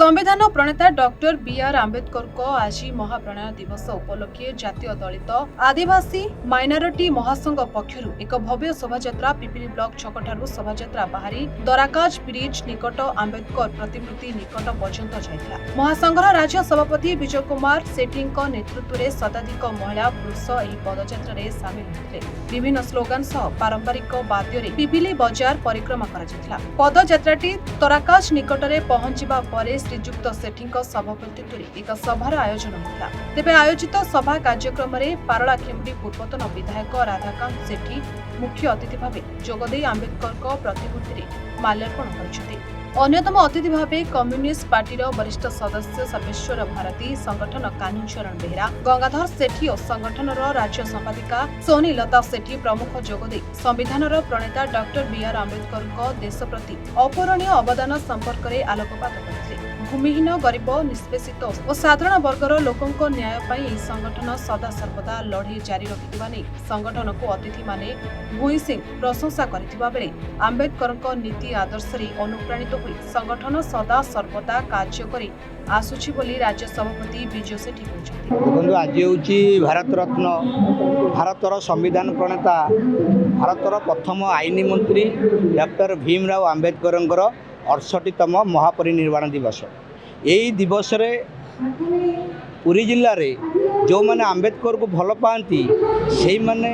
संविधान प्रणेता doctor B R. Ambedkar को आज महाप्रणय दिवस उपलक्षे जातीय दलित आदिवासी माइनॉरिटी महासंघ पक्षरु एक भव्य शोभायात्रा पिपिली ब्लॉक छकठारु शोभायात्रा बाहरी दराकाज ब्रिज निकट आंबेडकर प्रतिमूर्ति निकट पर्यंत जाइଥିଲା। महासंघर राज्य सभापति विजय कुमार सेठीଙ୍କ नेतृत्व शताधिक महिला पुरुष ଏହି पदयात्रा सामिल होते। विभिन्न स्लोगान सह पारंपरिक वाद्य पिपिली बजार परिक्रमा करा पदयात्राटी दराकाज निकटरे पहुंचवा परे श्रीजुक्त सेठीଙ୍କ सभापतित्वरे एक सभार आयोजन होता। तेबे आयोजित सभा कार्यक्रम में पारला खेमुडी पूर्वतन विधायक राधाकांत सेठी मुख्य अतिथि भाव जोगदे आंबेडकर प्रतिमूर्ति माल्यार्पण करछथि। अन्यतम अतिथि भाव कम्युनिस्ट पार्टी वरिष्ठ सदस्य सर्वेश्वर भारती, संगठन कान्हूचरण बेहेरा, गंगाधर सेठी और संगठन राज्य संपादिका सोनी लता सेठी प्रमुख जोगदे संविधान प्रणेता डॉक्टर बी.आर. आंबेडकर देश प्रति अपूरणीय अवदान संपर्क में आलोकपात करथिले। भूमिहीन गरीब निष्पेषित और साधारण वर्गर लोकों न्याय पाई संगठन सदा सर्वदा लड़े जारी रखिथिबा नै संगठन को अतिथि माने भूई सिंह प्रशंसा करथिबा बेले आंबेडकर नीति आदर्श रे अनुप्राणित होई संगठन सदा सर्वदा कार्य करी आसुछि बोली राज्य सभापति विजय सेठी कहछथि। देखो आज होची भारत रत्न भारतर संविधान प्रणेता भारतर प्रथम आईन मंत्री डॉक्टर भीमराव आंबेडकर 68तम महापरिनिर्वाण दिवस। यही दिवस रे पुरी जिल्ला रे जो माने आंबेडकर को भल पाती से माने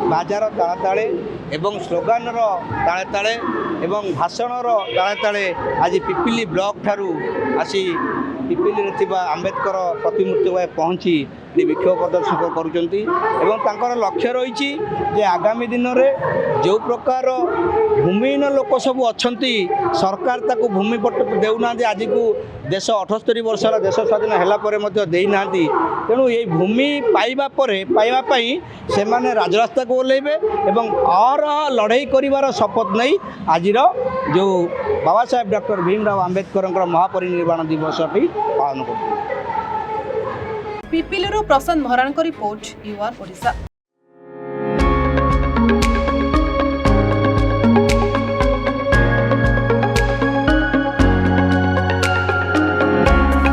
बाजार ताले ताले एवं स्लोगान ताले ताले एवं भाषण ताले ताले आज पिपिली ब्लॉक ठारू आसी पिपिली रे आंबेडकर प्रतिमूर्ति पहुँची विक्षोभ प्रदर्शन करुँच लक्ष्य रही आगामी दिन में जो प्रकार भूमिहीन लोक सब अच्छा सरकार ताको भूमि पट्ट देना आज को देश 78 वर्ष देश स्वाधीन है देना तेणु ये भूमि पाइबापी से माने राजरास्ता को ओह्लैबे एवं और लड़ाई करिवार शपथ नहीं आज जो बाबा साहेब डॉक्टर भीमराव आंबेडकर महापरिनिर्वाण दिवस पालन कर। पिपिली प्रशांत महाराण रिपोर्ट यूआर ओडिशा।